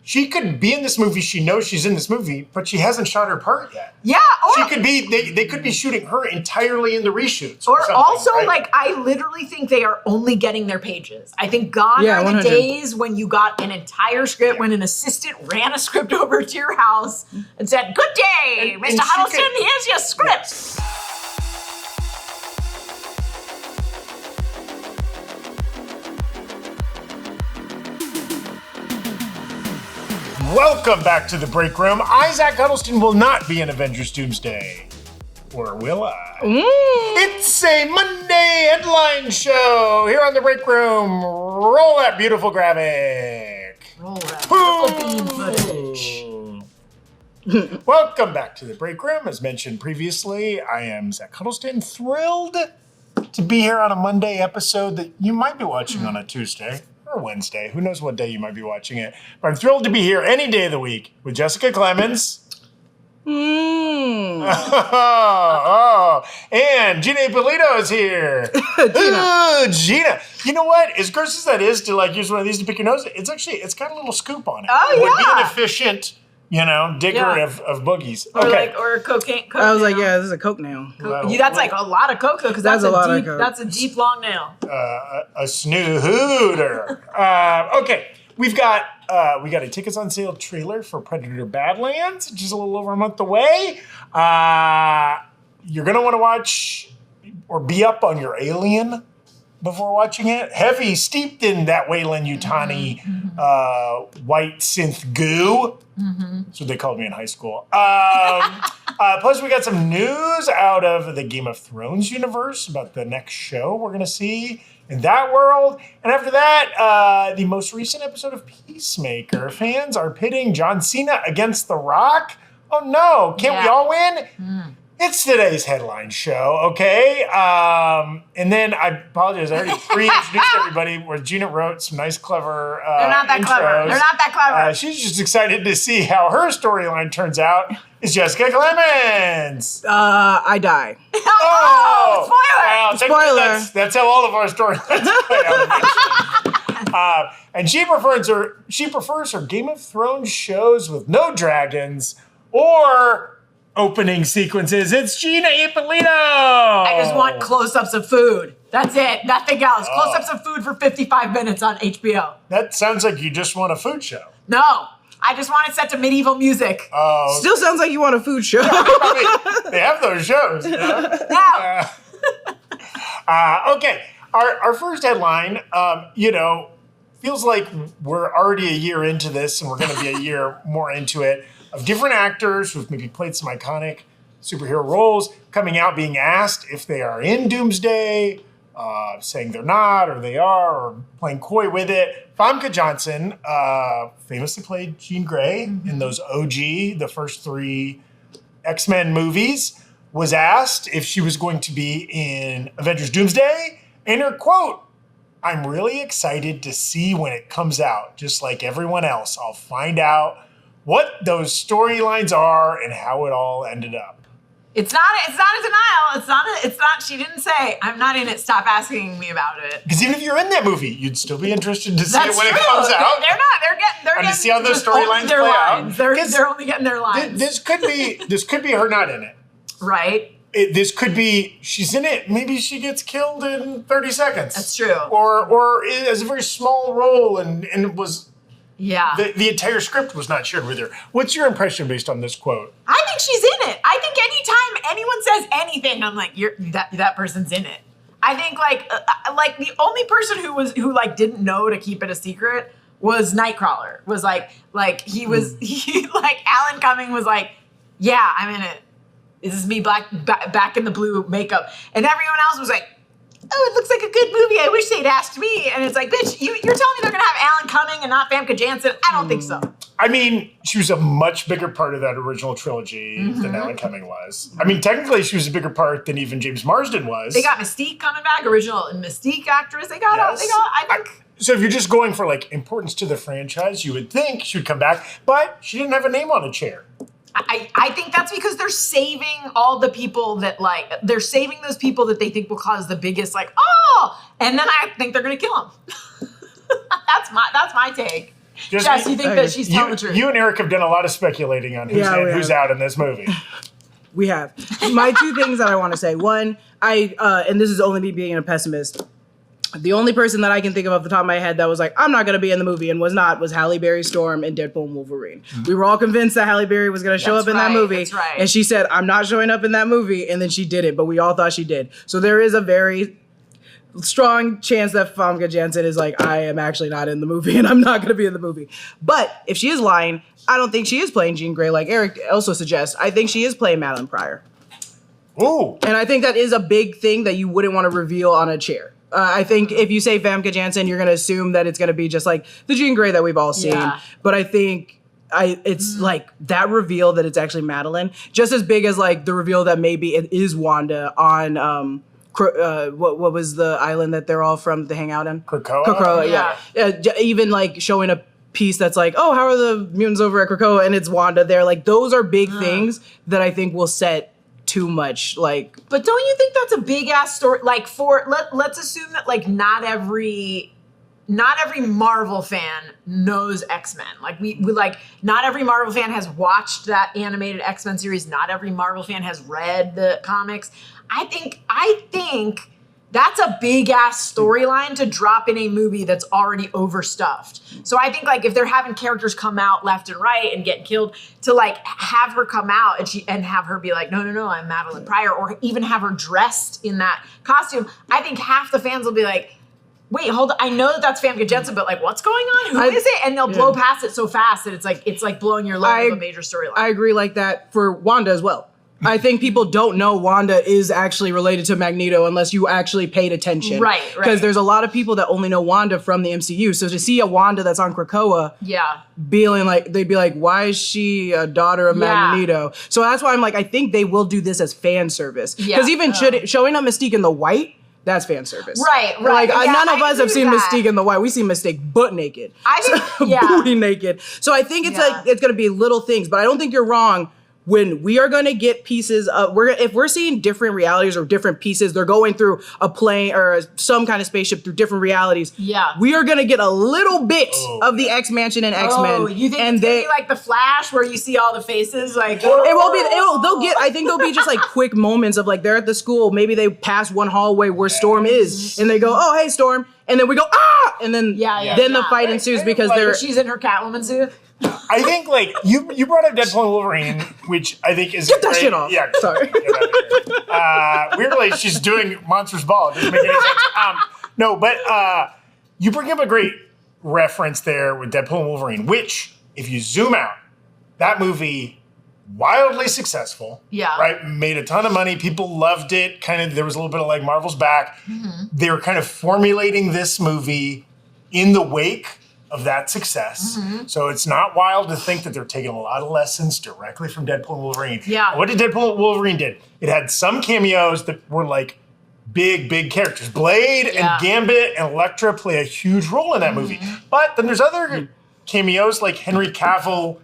she could be in this movie. She knows she's in this movie, but she hasn't shot her part yet. Yeah. She could be, they could be shooting her entirely in the reshoots. Or also, right? like, I literally think they are only getting their pages. I think gone are the 100. days when you got an entire script, when an assistant ran a script over to your house and said, "Good day, Mr. Huddleston, here's your script." Welcome back to the break room. Isaac Huddleston will not be in Avengers Doomsday. Or will I? It's a Monday headline show here on the break room. Roll that beautiful graphic. Roll that beautiful beam footage. Welcome back to the break room. As mentioned previously, I am Zach Huddleston. Thrilled to be here on a Monday episode that you might be watching on a Tuesday. Or Wednesday. Who knows what day you might be watching it. But I'm thrilled to be here any day of the week with Jessica Clemons. And Gina Ippolito is here. Gina. You know what? As gross as that is to like use one of these to pick your nose, it's got a little scoop on it. Oh, it would be yeah. an efficient, digger of boogies. Or or cocaine. Coke I was like, nail. yeah, this is a Coke nail. That's like a lot of coke though, because that's a deep long nail. A snooter. Okay, we've got a tickets on sale trailer for Predator Badlands, which is a little over a month away. You're gonna want to watch or be up on your Alien before watching it. Heavy, steeped in that Weyland-Yutani white synth goo. That's what they called me in high school. Plus, we got some news out of the Game of Thrones universe about the next show we're going to see in that world. And after that, the most recent episode of Peacemaker. Fans are pitting John Cena against The Rock. Oh no, can't we all win? It's today's headline show, okay? And then I apologize, I already pre-introduced everybody where Gina wrote some nice, clever They're not that intros. clever. They're not that clever. She's just excited to see how her storyline turns out. It's Jessica Clemons. I die. Oh, spoiler! Wow, Spoiler. that's how all of our storylines play out eventually. And she prefers her Game of Thrones shows with no dragons or opening sequences. It's Gina Ippolito. I just want close-ups of food. That's it. Nothing else. Close-ups of food for 55 minutes on HBO. That sounds like you just want a food show. No, I just want it set to medieval music. Oh, Still sounds like you want a food show. they have those shows. You know? Now, Okay, our first headline, feels like we're already a year into this and we're going to be a year more into it, of different actors who've maybe played some iconic superhero roles coming out being asked if they are in Doomsday, saying they're not or they are, or playing coy with it. Famke Janssen famously played Jean Grey in those OG, the first 3 X-Men movies, was asked if she was going to be in Avengers Doomsday, and her quote, "I'm really excited to see when it comes out. Just like everyone else, I'll find out what those storylines are and how it all ended up." it's not a denial. It's not, she didn't say, "I'm not in it, stop asking me about it." Because even if you're in that movie, you'd still be interested to see it when true. it comes out. They're getting to see how those just only storylines their play out. lines. 'Cause They're only getting their lines. This could be her not in it. Right? This could be she's in it. Maybe she gets killed in 30 seconds. That's true. Or has a very small role and it was Yeah. the entire script was not shared with her. What's your impression based on this quote? I think she's in it. I think anytime anyone says anything, I'm like, that person's in it. I think like the only person who didn't know to keep it a secret was Nightcrawler. Was like Alan Cumming was like, "Yeah, I'm in it. This is me back in the blue makeup," and everyone else was like, "Oh, it looks like a good movie. I wish they'd asked me." And it's like, bitch, you're telling me they're gonna have Alan Cumming and not Famke Janssen? I don't think so. I mean, she was a much bigger part of that original trilogy than Alan Cumming was. I mean, technically, she was a bigger part than even James Marsden was. They got Mystique coming back, original Mystique actress. I think. So if you're just going for like importance to the franchise, you would think she would come back, but she didn't have a name on a chair. I think that's because they're saving all the people that they're saving those people that they think will cause the biggest and then I think they're gonna kill them. That's my take. Jess, you think that she's telling the truth? You and Eric have done a lot of speculating on who's out in this movie. We have. My two things that I want to say. One, and this is only me being a pessimist. The only person that I can think of off the top of my head that was like, I'm not going to be in the movie and was Halle Berry Storm in Deadpool and Wolverine. Mm-hmm. We were all convinced that Halle Berry was going to show up in that movie. That's right. And she said, I'm not showing up in that movie. And then she did it, but we all thought she did. So there is a very strong chance that Famke Janssen is like, I am actually not in the movie and I'm not going to be in the movie. But if she is lying, I don't think she is playing Jean Grey like Eric also suggests. I think she is playing Madeline Pryor. Ooh. And I think that is a big thing that you wouldn't want to reveal on a chair. I think if you say Famke Janssen, you're going to assume that it's going to be just like the Jean Grey that we've all seen. Yeah. But I think it's like that reveal that it's actually Madeline, just as big as like the reveal that maybe it is Wanda on what was the island that they're all from to hang out in? Krakoa? Yeah. Even like showing a piece that's like, oh, how are the mutants over at Krakoa? And it's Wanda there. Like those are big things that I think will set too much like. But don't you think that's a big ass story? Like let's assume that like not every Marvel fan knows X-Men. Like we like not every Marvel fan has watched that animated X-Men series. Not every Marvel fan has read the comics. I think that's a big ass storyline to drop in a movie that's already overstuffed. So I think like if they're having characters come out left and right and getting killed, to like have her come out and have her be like, no, I'm Madeline Pryor, or even have her dressed in that costume, I think half the fans will be like, wait, hold on. I know that's Famke Janssen, but like, what's going on? Who is it? And they'll blow past it so fast that it's like blowing your load of a major storyline. I agree like that for Wanda as well. I think people don't know Wanda is actually related to Magneto unless you actually paid attention. Right. Because there's a lot of people that only know Wanda from the MCU. So to see a Wanda that's on Krakoa, being like, they'd be like, why is she a daughter of Magneto? So that's why I'm like, I think they will do this as fan service. Because even showing up Mystique in the white, that's fan service. Right. Like none of us have seen Mystique in the white. We see Mystique butt naked. I think, booty naked. So I think it's like, it's going to be little things, but I don't think you're wrong. When we are going to get pieces of, if we're seeing different realities or different pieces, they're going through a plane or some kind of spaceship through different realities. Yeah, we are going to get a little bit of the X Mansion and X Men. Oh, you think it's going to be like the Flash where you see all the faces? Like it won't be. They'll get. I think there'll be just like quick moments of like they're at the school. Maybe they pass one hallway where Storm is, and they go, "Oh, hey, Storm," and then we go, "Ah!" And then then the fight ensues because she's in her Catwoman suit. I think like you brought up Deadpool and Wolverine, which I think is get that shit off. Yeah, sorry. Weirdly, she's doing Monsters Ball. It doesn't make any sense. No, but you bring up a great reference there with Deadpool and Wolverine, which, if you zoom out, that movie wildly successful. Yeah. Right. Made a ton of money. People loved it. Kind of. There was a little bit of like Marvel's back. Mm-hmm. They were kind of formulating this movie in the wake of that success. Mm-hmm. So it's not wild to think that they're taking a lot of lessons directly from Deadpool and Wolverine. Yeah. What did Deadpool and Wolverine did? It had some cameos that were like big characters. Blade and Gambit and Elektra play a huge role in that movie. But then there's other cameos like Henry Cavill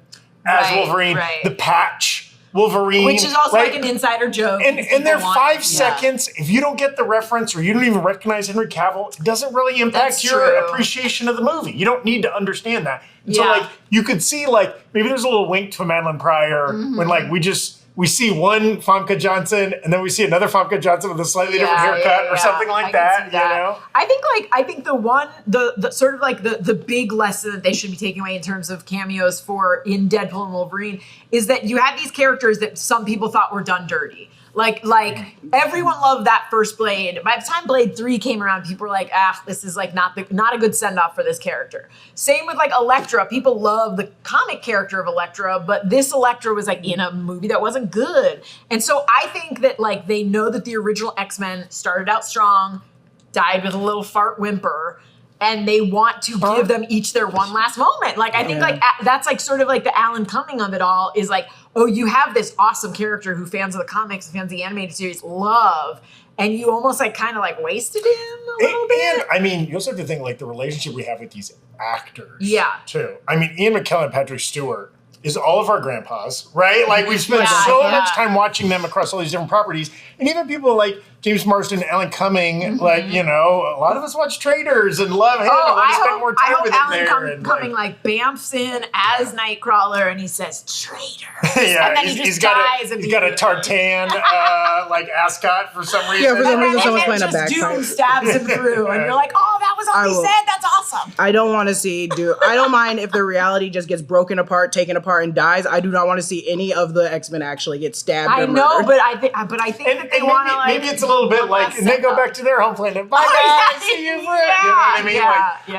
as Wolverine, the Patch Wolverine. Which is also like an insider joke. And they're 5 seconds. If you don't get the reference or you don't even recognize Henry Cavill, it doesn't really impact your appreciation of the movie. You don't need to understand that. And so like you could see like maybe there's a little wink to Madeline Pryor when like we see one Famke Janssen and then we see another Famke Janssen with a slightly different haircut or something like that. You know? I think the sort of like the big lesson that they should be taking away in terms of cameos in Deadpool and Wolverine is that you had these characters that some people thought were done dirty. Like everyone loved that first Blade. By the time Blade 3 came around, people were like, this is like not a good send-off for this character. Same with like Elektra. People love the comic character of Elektra, but this Elektra was like in a movie that wasn't good. And so I think that like they know that the original X-Men started out strong, died with a little fart whimper, and they want to give them each their one last moment. Like I think like that's like sort of like the Alan Cumming of it all is like, oh, you have this awesome character who fans of the comics and fans of the animated series love, and you almost like kind of like wasted him a little bit. And I mean, you also have to think like the relationship we have with these actors. Yeah. Too. I mean, Ian McKellen and Patrick Stewart is all of our grandpas, right? Like we've spent Yeah, so yeah. much time watching them across all these different properties. And even people like James Marsden, Alan Cumming, like, you know, a lot of us watch Traders and love him and want to spend more I time hope with him Alan there. And, Cumming like bamfs in as Nightcrawler and he says, traitor. yeah, And then he just dies he's got a tartan like ascot for some reason. Yeah, for some reason And someone's then playing a just Doom bagpipe. stabs him through and you're like, oh, that was all he will- said? That's awesome. I don't want to see Doom. I don't mind if the reality just gets broken apart, taken apart, and dies. I do not want to see any of the X-Men actually get stabbed. I or know, murdered. but I think that they want to like... maybe it's a little bit like, and they go back to their home planet. Bye, guys. See you, friend. Yeah, You know what I mean?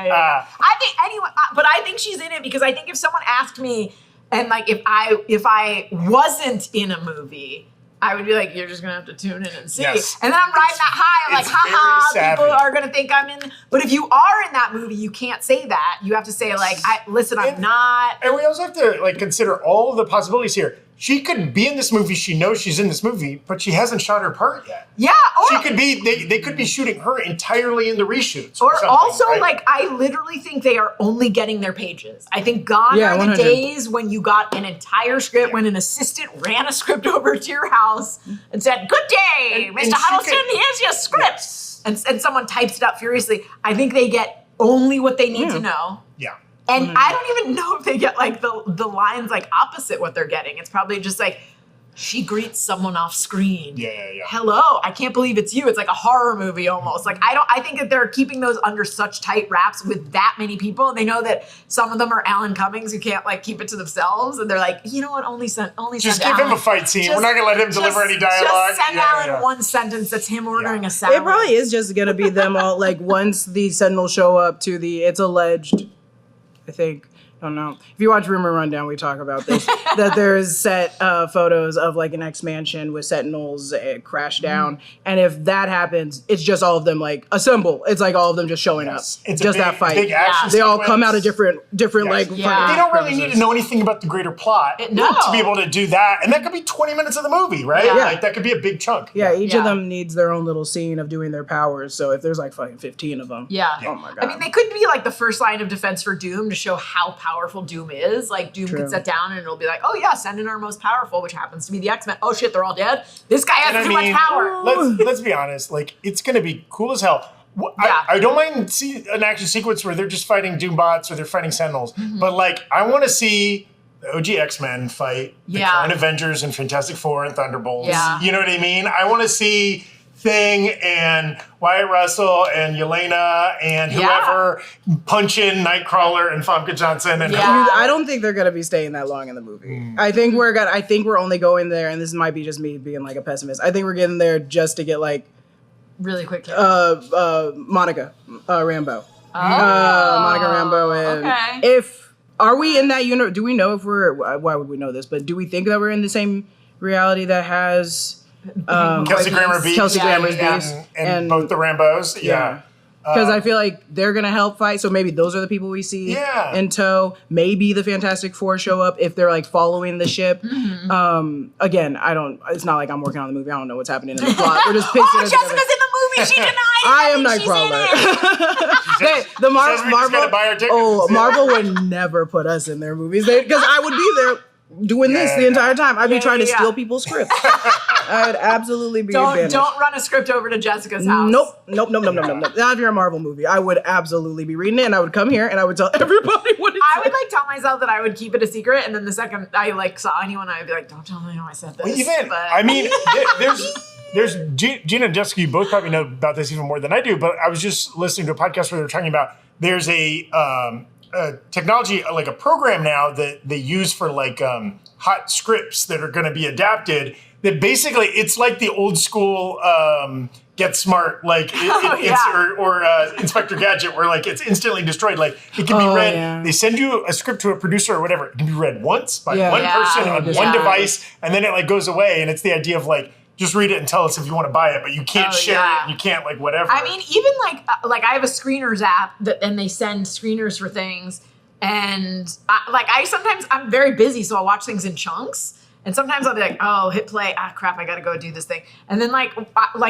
yeah. I think anyway, but I think she's in it because I think if someone asked me, and like if I wasn't in a movie, I would be like, you're just gonna have to tune in and see. Yes. And then I'm riding that high. I'm like, It's haha, very people savvy. are gonna think I'm in. But if you are in that movie, you can't say that. You have to say like, listen, I'm not. And we also have to like consider all of the possibilities here. She could be in this movie. She knows she's in this movie, but she hasn't shot her part yet. Yeah. She could be. They could be shooting her entirely in the reshoots. Or something, also, right? like, I literally think they are only getting their pages. I think gone Yeah, are the 100. days when you got an entire script, when an assistant ran a script over to your house and said, good day, And Mr. she Huddleston, could- here's your script. Yes. And someone types it up furiously. I think they get only what they need to know. Yeah. And I don't even know if they get, like, the lines, like, opposite what they're getting. It's probably just, like, she greets someone off screen. Yeah. Hello, I can't believe it's you. It's like a horror movie almost. Like I think that they're keeping those under such tight wraps with that many people. And they know that some of them are Alan Cummings who can't like keep it to themselves. And they're like, you know what? Just Just give him a fight scene. We're not gonna let him deliver any dialogue. Just send Yeah, Alan yeah. one sentence that's him ordering a salad. It probably is just gonna be them all. Like once the Sentinels show up to the, it's alleged, I think. I don't know. If you watch Rumor Rundown, we talk about this. That there's set photos of like an X-Mansion with Sentinels crash down, and if that happens, it's just all of them like assemble. It's like all of them just showing Yes. up. It's a just big- that fight. big action They all sequence. come out of different Yes. like. Yeah. fucking They don't really need crevices. to know anything about the greater plot No. to be able to do that. And that could be 20 minutes of the movie, right? Yeah. Like that could be a big chunk. Yeah, each Yeah. of them needs their own little scene of doing their powers. So if there's like fucking 15 of them, Yeah. oh my god. I mean, they could be like the first line of defense for Doom to show how powerful Doom is. Like Doom True. could sit down and it'll be like, oh yeah, send in our most powerful, which happens to be the X-Men. Oh shit, they're all dead. This guy has And I too mean, much power. Let's be honest. Like it's gonna be cool as hell. Yeah. I don't mind see an action sequence where they're just fighting Doombots or they're fighting Sentinels, but like I want to see the OG X-Men fight the Yeah. current Avengers and Fantastic Four and Thunderbolts. Yeah. You know what I mean? I want to see Thing and Wyatt Russell and Yelena and Yeah. whoever punching Nightcrawler and Famke Janssen and Yeah. I don't think they're gonna be staying that long in the movie. I think we're only going there, and this might be just me being like a pessimist. I think we're getting there just to get like Really quick. Monica Rambeau. Oh. Monica Rambeau, and okay. if are we in that universe? Do we know if we're? Why would we know this? But do we think that we're in the same reality that has Kelsey Grammer Beast Kelsey Grammer's and, Beast and both the Rambos? Yeah. Because I feel like they're gonna help fight, so maybe those are the people we see Yeah. in tow. Maybe the Fantastic Four show up if they're like following the ship. Again, I don't. It's not like I'm working on the movie. I don't know what's happening in the plot. We're just piecing Oh, it Jessica's together. in the movie. She denied it. I am think she's in Nightcrawler. it. The says we just gotta buy our Marvel. tickets. Oh, Marvel would never put us in their movies because I would be there doing this the entire time. I'd be Yeah, trying to yeah. steal people's scripts. I'd absolutely be advantaged. Don't run a script over to Jessica's house. Nope. Not if you're a Marvel movie. I would absolutely be reading it, and I would come here and I would tell everybody what it I said. would like tell myself that I would keep it a secret, and then the second I like saw anyone, I'd be like, "Don't tell anyone I said this." Well, even But- I mean, there's Gina and Jessica. You both probably know about this even more than I do. But I was just listening to a podcast where they were talking about there's a technology like a program now that they use for like hot scripts that are going to be adapted. That basically it's like the old school Get Smart, like or Inspector Gadget, where like it's instantly destroyed. Like it can be read. Yeah. They send you a script to a producer or whatever. It can be read once by Yeah. one Yeah. person on Yeah. one device, and then it like goes away. And it's the idea of like just read it and tell us if you want to buy it, but you can't share it. And you can't like whatever. I mean, even like I have a screeners app and they send screeners for things, and I'm very busy, so I'll watch things in chunks. And sometimes I'll be like, oh, hit play. Ah, crap, I gotta go do this thing. And then like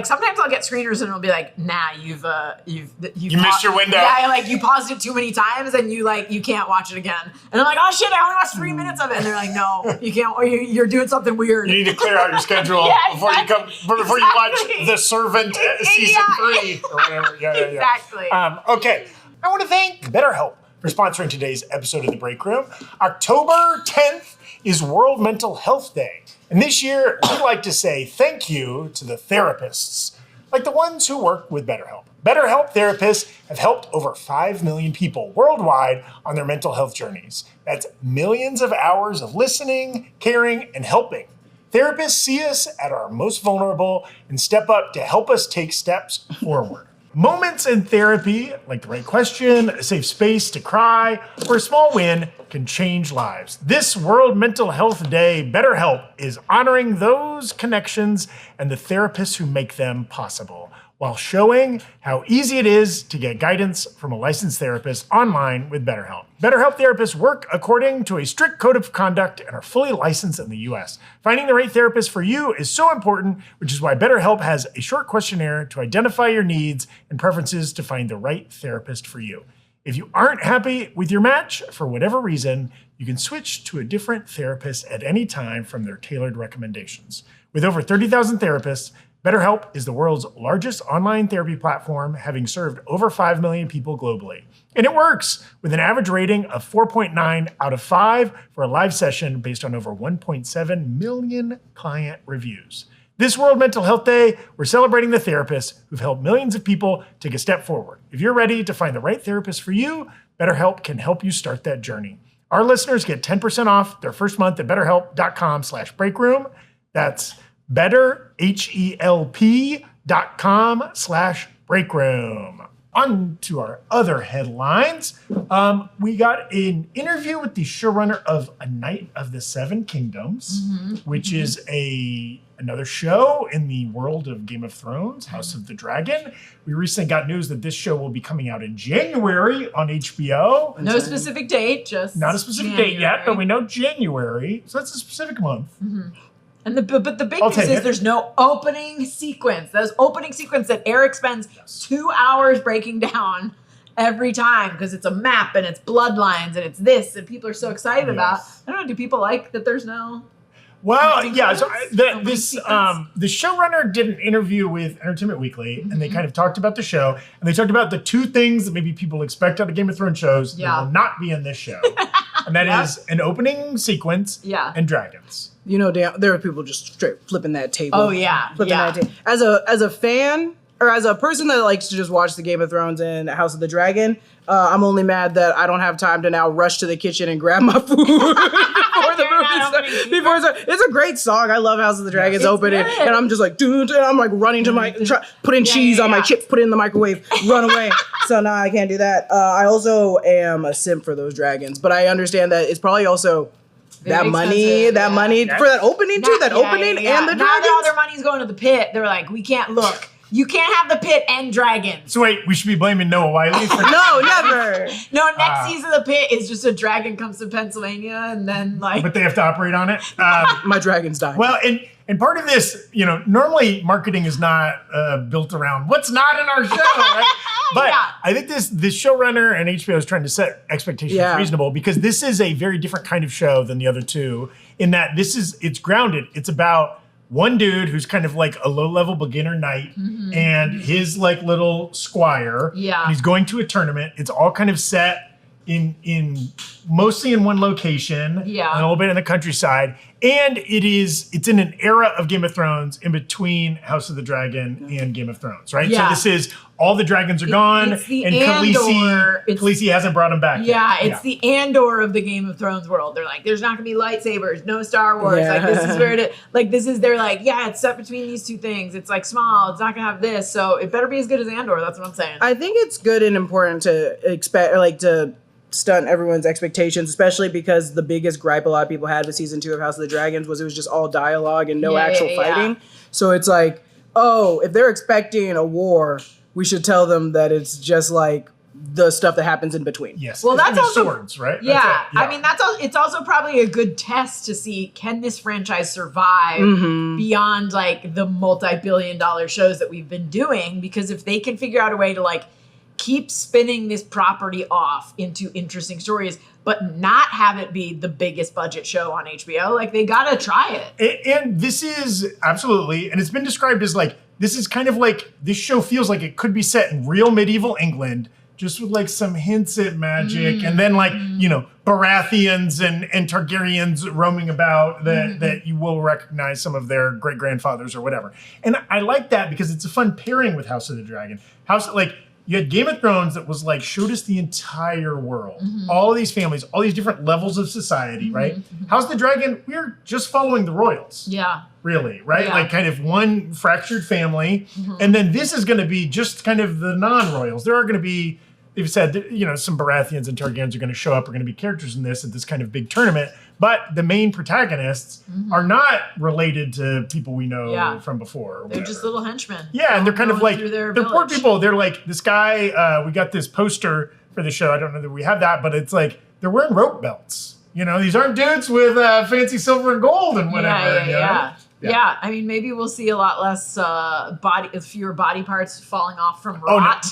sometimes I'll get screeners and it'll be like, nah, you missed your window. Yeah, like you paused it too many times and you can't watch it again. And I'm like, oh shit, I only watched 3 minutes of it. And they're like, no, you can't. Or you're doing something weird. You need to clear out your schedule before you watch The Servant season 3 or whatever. Yeah. Exactly. Okay, I want to thank BetterHelp for sponsoring today's episode of The Breakroom. October 10th is World Mental Health Day. And this year, we'd like to say thank you to the therapists, like the ones who work with BetterHelp. BetterHelp therapists have helped over 5 million people worldwide on their mental health journeys. That's millions of hours of listening, caring, and helping. Therapists see us at our most vulnerable and step up to help us take steps forward. Moments in therapy, like the right question, a safe space to cry, or a small win, can change lives. This World Mental Health Day, BetterHelp is honoring those connections and the therapists who make them possible, while showing how easy it is to get guidance from a licensed therapist online with BetterHelp. BetterHelp therapists work according to a strict code of conduct and are fully licensed in the US. Finding the right therapist for you is so important, which is why BetterHelp has a short questionnaire to identify your needs and preferences to find the right therapist for you. If you aren't happy with your match for whatever reason, you can switch to a different therapist at any time from their tailored recommendations. With over 30,000 therapists, BetterHelp is the world's largest online therapy platform, having served over 5 million people globally. And it works with an average rating of 4.9 out of 5 for a live session based on over 1.7 million client reviews. This World Mental Health Day, we're celebrating the therapists who've helped millions of people take a step forward. If you're ready to find the right therapist for you, BetterHelp can help you start that journey. Our listeners get 10% off their first month at betterhelp.com/breakroom. That's betterhelp.com/breakroom. On to our other headlines. We got an interview with the showrunner of A Night of the Seven Kingdoms, which is another show in the world of Game of Thrones, House of the Dragon. We recently got news that this show will be coming out in January on HBO. No specific date, just not a specific date yet, but we know January, so that's a specific month. And but the big news is there's no opening sequence. Those opening sequence that Eric spends 2 hours breaking down every time because it's a map and it's bloodlines and it's this and people are so excited about. I don't know. Do people like that? There's no. Well, yeah. So the showrunner did an interview with Entertainment Weekly, and they kind of talked about the show, and they talked about the two things that maybe people expect out of Game of Thrones shows that will not be in this show, and that is an opening sequence and dragons. You know, there are people just straight flipping that table. Oh yeah, flipping that table. As a fan or as a person that likes to just watch the Game of Thrones and House of the Dragon, I'm only mad that I don't have time to now rush to the kitchen and grab my food before the movie starts. It's a great song. I love House of the Dragon's opening, and I'm just like, dude, and I'm like running to my put in cheese on my chips, put it in the microwave, run away. So now I can't do that. I also am a simp for those dragons, but I understand that it's probably also. That money for that opening too, and the dragons. Now that all their money's going to the pit, they're like, we can't look. You can't have the pit and dragons. So wait, we should be blaming Noah Wiley for No, never. No, next season of the pit is just a dragon comes to Pennsylvania and then like. But they have to operate on it. My dragons die. Well, and part of this, normally marketing is not built around what's not in our show, right? But I think this showrunner and HBO is trying to set expectations reasonable because this is a very different kind of show than the other two in that it's grounded. It's about one dude who's kind of like a low-level beginner knight and his like little squire. Yeah. And he's going to a tournament. It's all kind of set in mostly in one location. Yeah. And a little bit in the countryside. And it's in an era of Game of Thrones in between House of the Dragon and Game of Thrones, right? Yeah. So this is all the dragons are gone and Khaleesi hasn't brought them back yet. It's the Andor of the Game of Thrones world. They're like, there's not gonna be lightsabers, no Star Wars. Like this is where they're like, it's set between these two things. It's like small, it's not gonna have this. So it better be as good as Andor, that's what I'm saying. I think it's good and important to expect to stunt everyone's expectations, especially because the biggest gripe a lot of people had with season 2 of House of the Dragons was it was just all dialogue and no actual fighting. So it's like, if they're expecting a war, we should tell them that it's just like the stuff that happens in between. Yes. Well, that's And the also swords, right? Yeah, That's it. I mean that's it's also probably a good test to see can this franchise survive beyond like the multi-billion-dollar shows that we've been doing, because if they can figure out a way to like keep spinning this property off into interesting stories but not have it be the biggest budget show on HBO, like they gotta try it. And this is absolutely, and it's been described as like, this is kind of like, this show feels like it could be set in real medieval England, just with like some hints at magic, and then like, you know, Baratheons and Targaryens roaming about that you will recognize some of their great grandfathers or whatever. And I like that because it's a fun pairing with House of the Dragon. You had Game of Thrones that was like, showed us the entire world, all of these families, all these different levels of society, right? House of the Dragon, we're just following the royals. Yeah. Really, right? Yeah. Like kind of one fractured family. And then this is going to be just kind of the non-royals. There are going to be, they've said, you know, some Baratheons and Targaryens are going to show up, are going to be characters in this at this kind of big tournament. But the main protagonists are not related to people we know from before. They're just little henchmen. Yeah, and they're kind of like, they're poor people. They're like, this guy, we got this poster for the show. I don't know that we have that, but it's like, they're wearing rope belts. You know, these aren't dudes with fancy silver and gold and whatever. Yeah, I mean, maybe we'll see a lot less fewer body parts falling off from rot.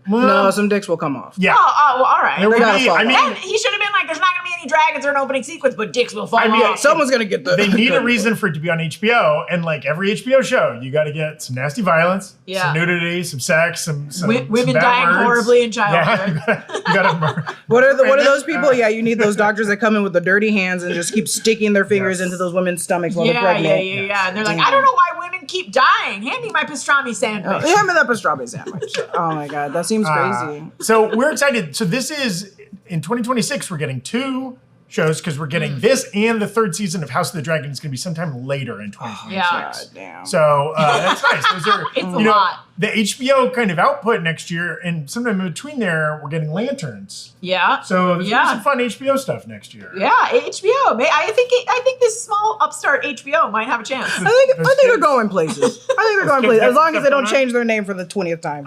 No, some dicks will come off. Yeah. Oh, well, all right. There will be, I mean, And he should have been like, there's not going to be any dragons or an opening sequence, but dicks will fall off. Someone's going to get the... They need a reason for it to be on HBO, and like every HBO show, you got to get some nasty violence, some nudity, some sex, some women bad dying words. horribly in childhood. Yeah, you got to What are those people? Yeah, you need those doctors that come in with the dirty hands and just keep sticking their fingers into those women's stomachs while they're pregnant. Yeah. And they're like, I don't know why women keep dying. Hand me my pastrami sandwich. Hand me that pastrami sandwich. Oh my God, that seems crazy. So we're excited. So this is, in 2026, we're getting 2 shows because we're getting this and the 3rd season of House of the Dragon is going to be sometime later in 2026. Yeah. God damn. So that's nice. Those are, It's a lot. The HBO kind of output next year, and sometime in between there, we're getting Lanterns. Yeah. So there's gonna be some fun HBO stuff next year. Yeah, HBO. I think this small upstart HBO might have a chance. I think they're going places. As long as they don't change their name for the 20th time.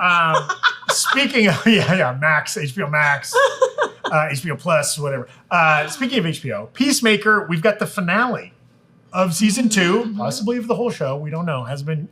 Speaking of Max, HBO Max, HBO Plus, whatever. Speaking of HBO, Peacemaker, we've got the finale of season 2, possibly of the whole show. We don't know. Has been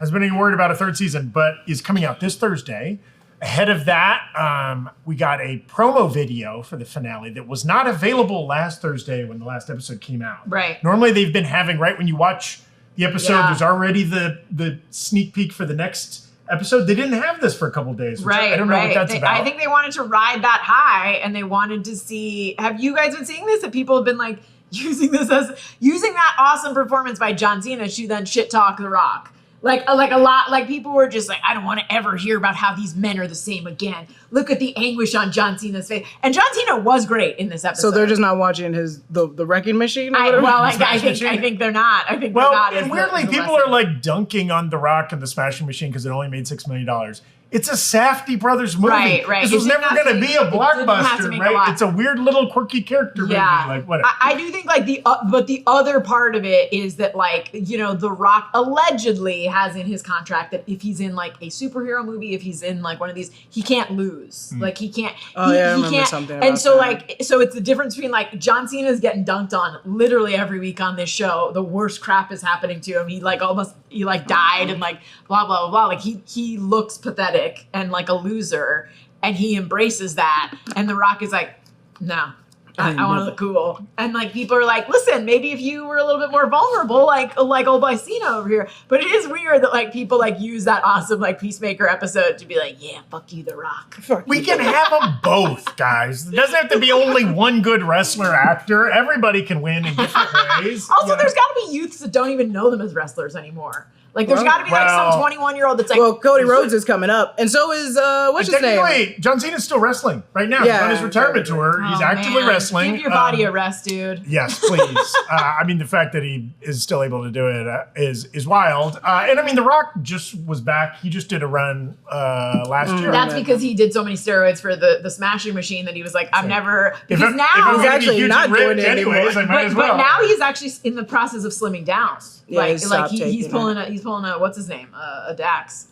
any word about a 3rd season, but is coming out this Thursday. Ahead of that, we got a promo video for the finale that was not available last Thursday when the last episode came out. Right. Normally they've been having, right when you watch the episode, there's already the sneak peek for the next episode. They didn't have this for a couple of days. Which I don't know what that's about. I think they wanted to ride that high, and they wanted to see. Have you guys been seeing this? That people have been like using that awesome performance by John Cena to then shit talk The Rock. Like a lot, like people were just like, I don't want to ever hear about how these men are the same again. Look at the anguish on John Cena's face. And John Cena was great in this episode. So they're just not watching the wrecking machine? Or whatever? I think they're not. I think they're not. And weirdly, people are like dunking on The Rock and the Smashing Machine because it only made $6 million. It's a Safdie brothers movie. Right. This was never going to be a blockbuster, right? It's a weird little quirky character movie. Like whatever. I do think like but the other part of it is that like, you know, The Rock allegedly has in his contract that if he's in like a superhero movie, if he's in like one of these, he can't lose. Like he can't. I remember something about and so that. so it's the difference between like John Cena's getting dunked on literally every week on this show. The worst crap is happening to him. He died and like blah blah blah. Like he looks pathetic and like a loser, and he embraces that, and The Rock is like, no, I want to look cool. And like people are like, listen, maybe if you were a little bit more vulnerable, like old boy Cena over here. But it is weird that like people like use that awesome like Peacemaker episode to be like, yeah, fuck you, The Rock. We can have them both, guys. It doesn't have to be only one good wrestler actor. Everybody can win in different ways. Also, there's got to be youths that don't even know them as wrestlers anymore. Like, there's got to be like some 21-year-old that's like. Well, Cody Rhodes is coming up, and so is what's his name? Technically, John Cena's still wrestling right now. He's on his retirement tour. He's actively wrestling. Give your body a rest, dude. Yes, please. I mean, the fact that he is still able to do it is wild. And I mean, The Rock just was back. He just did a run last year. That's because he did so many steroids for the Smashing Machine that he was like, I'm never. Because now he's actually not doing it anyways. I might as well. But now he's actually in the process of slimming down. Yeah, he's pulling pulling a, what's his name? A Dax.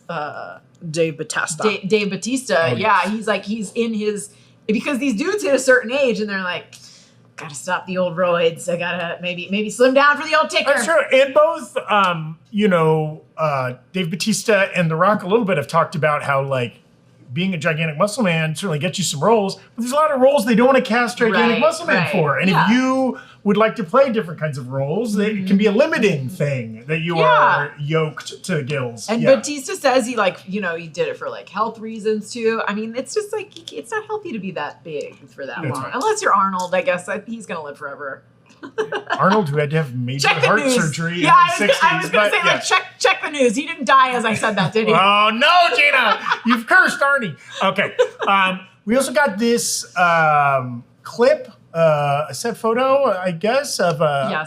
Dave Bautista. Dave Bautista. Oh, yeah, he's in his, because these dudes hit a certain age and they're like, gotta stop the old roids. I gotta maybe slim down for the old ticker. That's true. And both, Dave Bautista and The Rock a little bit have talked about how, like, being a gigantic muscle man certainly gets you some roles, but there's a lot of roles they don't want to cast gigantic muscle man for. And if you would like to play different kinds of roles, it can be a limiting thing that you are yoked to gills. And Bautista says he he did it for like health reasons too. I mean, it's just like, it's not healthy to be that big for that long. Right. Unless you're Arnold, I guess he's going to live forever. Arnold, who had to have major heart surgery in the 60s. I was going to say, check the news. He didn't die as I said that, did he? Oh, no, Gina. You've cursed Arnie. Okay. We also got this clip, a set photo, I guess, of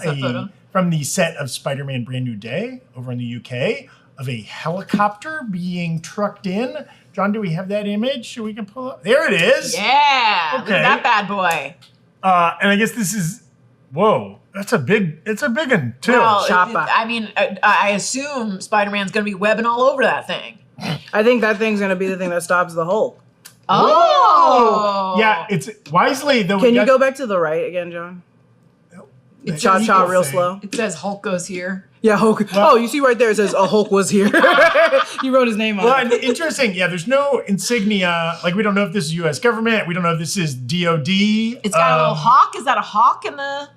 set photo. From the set of Spider-Man Brand New Day over in the UK of a helicopter being trucked in. John, do we have that image we can pull up? There it is. Yeah. Look at that bad boy. And I guess this is... Whoa, it's a big one too. Well, Chopper. I mean, I assume Spider-Man's going to be webbing all over that thing. I think that thing's gonna be the thing that stops the Hulk. Oh, yeah, it's wisely though. Can you go back to the right again, John? It's Cha real slow. It says Hulk goes here. Yeah, Hulk. You see right there, it says a Hulk was here. He wrote his name on Well, it. and interesting. Yeah, there's no insignia. Like, we don't know if this is U.S. government. We don't know if this is DOD. It's got a little hawk. Is that a hawk in the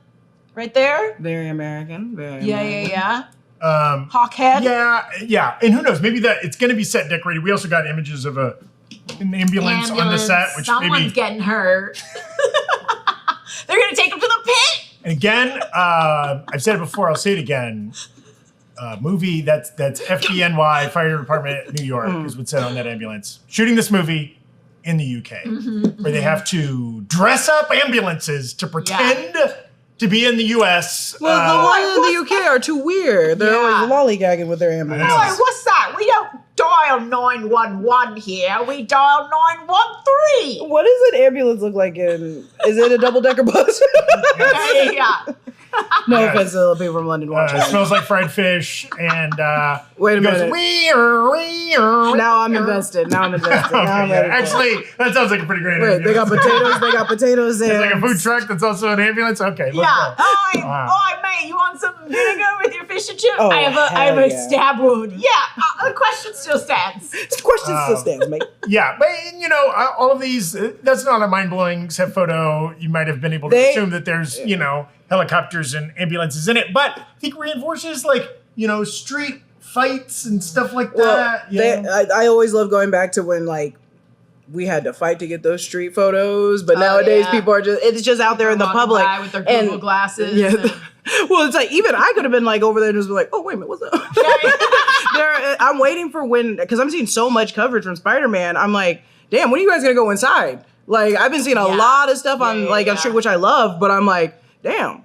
right there? Very American. Yeah. Hawk head. Yeah. And who knows? Maybe that it's going to be set decorated. We also got images of an ambulance on the set, which someone's getting hurt. They're going to take him to the pit. And again, I've said it before, I'll say it again. Movie that's FDNY, Fire Department New York, is what's said on that ambulance. Shooting this movie in the UK, where they have to dress up ambulances to pretend to be in the US. Well, the ones in the UK are too weird. They're always lollygagging with their ambulances. Boy, what's that? We don't dial 911 here. We dial 913. What does an ambulance look like in? Is it a double-decker bus? Yeah. No offense to the people from London watching. It smells like fried fish, and wait a minute. Now I'm invested. Actually, that sounds like a pretty great. Wait, they got potatoes. It's like a food truck that's also an ambulance. Okay, let's go. Hi, mate. You want some vinegar with your fish and chips? Oh, I have a stab wound. Yeah, the question still stands. The question still stands, mate. Yeah, but all of these, that's not a mind-blowing set photo. You might have been able to assume that there's, helicopters and ambulances in it, but I think reinforces street fights and stuff like that. I always love going back to when we had to fight to get those street photos, but nowadays people are it's just out there in the public with their Google glasses. Yeah. Well, it's like even I could have been over there and just be like, oh wait a minute, what's up? I'm waiting for because I'm seeing so much coverage from Spider-Man. I'm like, damn, when are you guys gonna go inside? Like I've been seeing a lot of stuff on on street, which I love, but I'm like, damn,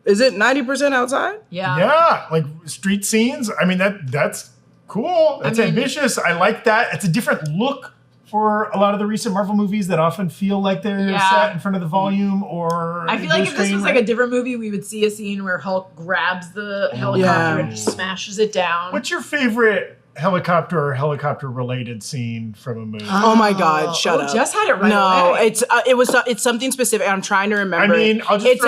is it 90% outside? Yeah, like street scenes. I mean, that's cool. That's ambitious. I like that. It's a different look for a lot of the recent Marvel movies that often feel like they're set in front of the volume or. I feel like if this was like a different movie, we would see a scene where Hulk grabs the helicopter and smashes it down. What's your favorite helicopter or helicopter-related scene from a movie? Oh my God! Shut up. Jess had it right away. It's something specific. I'm trying to remember. I mean, I'll just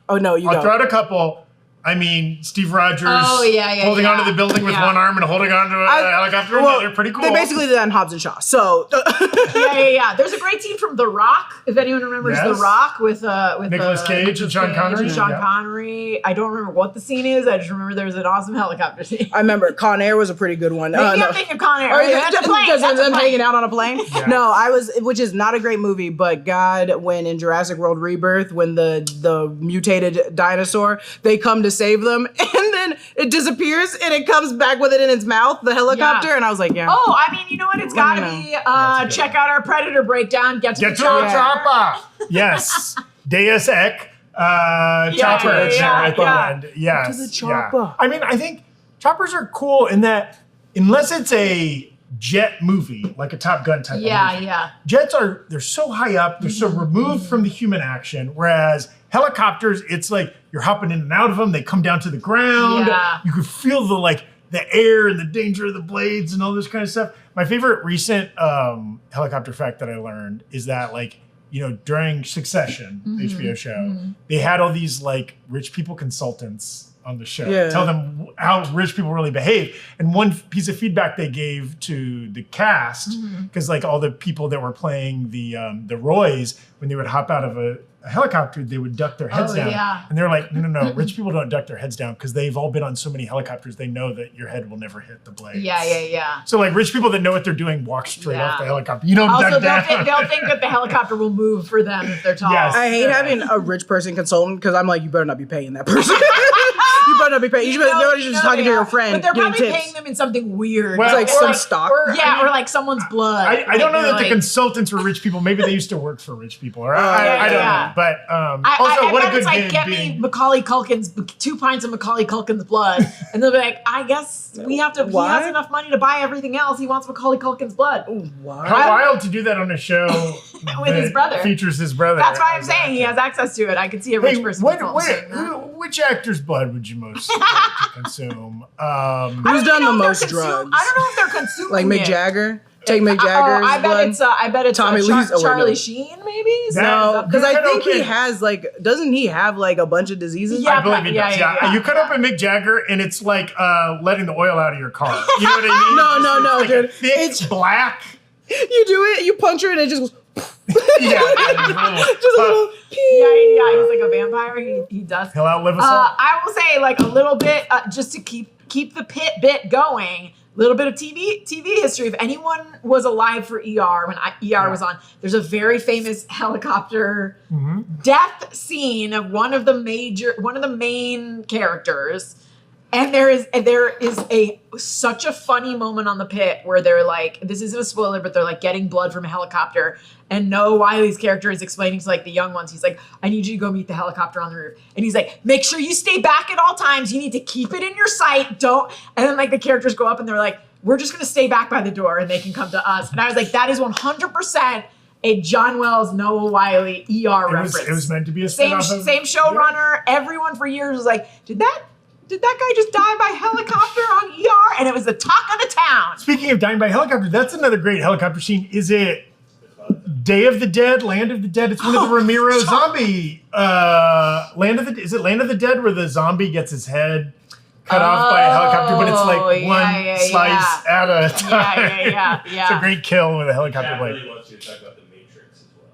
Oh no, I'll throw out a couple. I mean, Steve Rogers holding onto the building with one arm and holding onto a helicopter. They're pretty cool. They basically did that in Hobbs and Shaw. So There's a great scene from The Rock, if anyone remembers The Rock with Nicolas Cage and Sean Connery. Connery. I don't remember what the scene is. I just remember there was an awesome helicopter scene. I remember Con Air was a pretty good one. Maybe I'm thinking of Con Air. That's a plane. Them hanging out on a plane. Yes. No, which is not a great movie, but God, when in Jurassic World Rebirth, when the mutated dinosaur, they come to save them. And then it disappears and it comes back with it in its mouth, the helicopter. And I was like, Oh, I mean, you know what? It's got to be check out our Predator breakdown. Get to the chopper. Yes. Deus Ex. Chopper at the end. Yes. Get to the chopper. I mean, I think choppers are cool in that unless it's a jet movie, like a Top Gun type of movie. Jets they're so high up, they're so removed from the human action, whereas helicopters, it's like you're hopping in and out of them, they come down to the ground. You could feel the air and the danger of the blades and all this kind of stuff. My favorite recent helicopter fact that I learned is that like, you know, during Succession, the HBO show, they had all these like rich people consultants on the show, tell them how rich people really behave. And one piece of feedback they gave to the cast, because like all the people that were playing the Roys, when they would hop out of a helicopter, they would duck their heads down. Yeah. And they're like, no, rich people don't duck their heads down because they've all been on so many helicopters, they know that your head will never hit the blades. Yeah. So like rich people that know what they're doing walk straight off the helicopter. You don't Also, duck down. they'll think that the helicopter will move for them if they're tall. Yes. I hate having a rich person consultant because I'm like, you better not be paying that person. You better not be paying. You're just talking to your friend. But they're getting probably tips. paying them in something weird. Well, It's like some stock. Or like someone's blood. I don't know that like, the consultants were rich people. Maybe they used to work for rich people. Or I don't know. But I what a bet good it's like, gig get being. me Macaulay Culkin's 2 pints of Macaulay Culkin's blood, and they'll be like, I guess we have to. Why? He has enough money to buy everything else. He wants Macaulay Culkin's blood. What? How wild to do that on a show With his brother. Features his brother. That's why I'm saying he has access to it. I could see a rich person. Which actor's blood would you most like to consume? Who's done the most drugs? I don't know if they're consuming Like Mick it. Jagger? Take Mick Jagger's I bet it's Tommy Lee's. Charlie Sheen, maybe. No, because I think he open- has like, doesn't he have like a bunch of diseases? Yeah. I believe he does. yeah. You cut open Mick Jagger, and it's like letting the oil out of your car. You know what I mean? No, It's dude. Like thick, It's black. You do it, you puncture it, and it just goes. Yeah, Just a little. Yeah, he's like a vampire. He does. He'll outlive us all. I will say like a little bit just to keep the pit bit going. A little bit of TV history. If anyone was alive for ER when ER was on, there's a very famous helicopter death scene of one of the main characters. And there is such a funny moment on the pit where they're like, this isn't a spoiler, but they're like getting blood from a helicopter. And Noah Wiley's character is explaining to like the young ones, he's like, I need you to go meet the helicopter on the roof. And he's like, make sure you stay back at all times. You need to keep it in your sight. Don't. And then like the characters go up and they're like, we're just going to stay back by the door and they can come to us. And I was like, that is 100% a John Wells, Noah Wiley ER reference. It was meant to be a same showrunner. Everyone for years was like, did that guy just die by helicopter on ER? And it was the talk of the town. Speaking of dying by helicopter, that's another great helicopter scene. Is it Day of the Dead, Land of the Dead? It's one of the Ramiro zombie. Is it Land of the Dead where the zombie gets his head cut off by a helicopter, but it's like one slice at a time. Yeah. It's a great kill with a helicopter blade. really wants you to talk about the Matrix as well.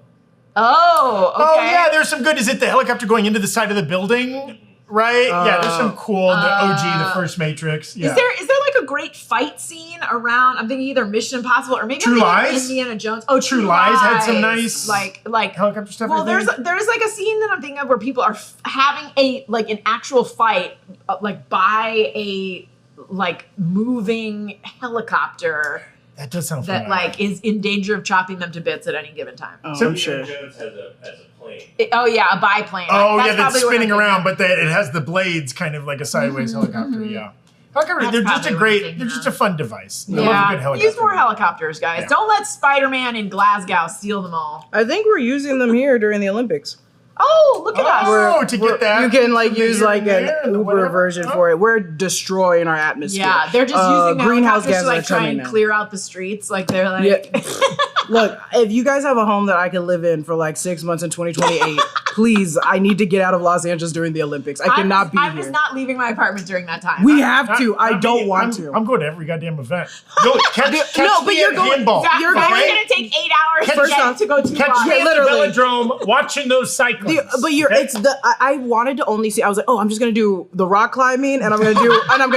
Oh, okay. Oh yeah, there's some good. Is it the helicopter going into the side of the building? Right? Yeah, there's some cool. The OG, the first Matrix. Yeah. Is there like a great fight scene around? I'm thinking either Mission Impossible or maybe True Lies? Indiana Jones. Oh, True Lies had some nice like helicopter stuff. Well, I think. there's like a scene that I'm thinking of where people are having an actual fight like by a like moving helicopter That does sound that familiar. like is in danger of chopping them to bits at any given time. Oh, So- I'm sure. Indiana Jones has a plane. A biplane. Oh That's yeah, that's probably what spinning I'm thinking around, of. but it has the blades kind of like a sideways helicopter. Yeah, helicopter. That's They're just probably a what I'm great. thinking They're of. just a fun device. I love a good Yeah, helicopter. use more helicopters, guys. Yeah. Don't let Spider-Man in Glasgow steal them all. I think we're using them here during the Olympics. Oh, look at us. Oh, to get that. You can like the use here like and an there and the Uber whatever. version Oh. for it. We're destroying our atmosphere. Yeah, they're just using the greenhouse helicopters to gases like are try coming and now. clear out the streets. Like they're like, Yeah. Look, if you guys have a home that I can live in for like 6 months in 2028, please, I need to get out of Los Angeles during the Olympics. I cannot be I'm here. just not leaving my apartment during that time. We have to. I Not don't me. want to. I'm going to every goddamn event. Go catch No, but me you're at going- handball. you're That going- was gonna take 8 hours to First get off, to go to Catch me Yeah, at literally. the velodrome watching those cyclists. But you're Okay? it's the I wanted to only see. I was like, oh, I'm just gonna do the rock climbing and I'm gonna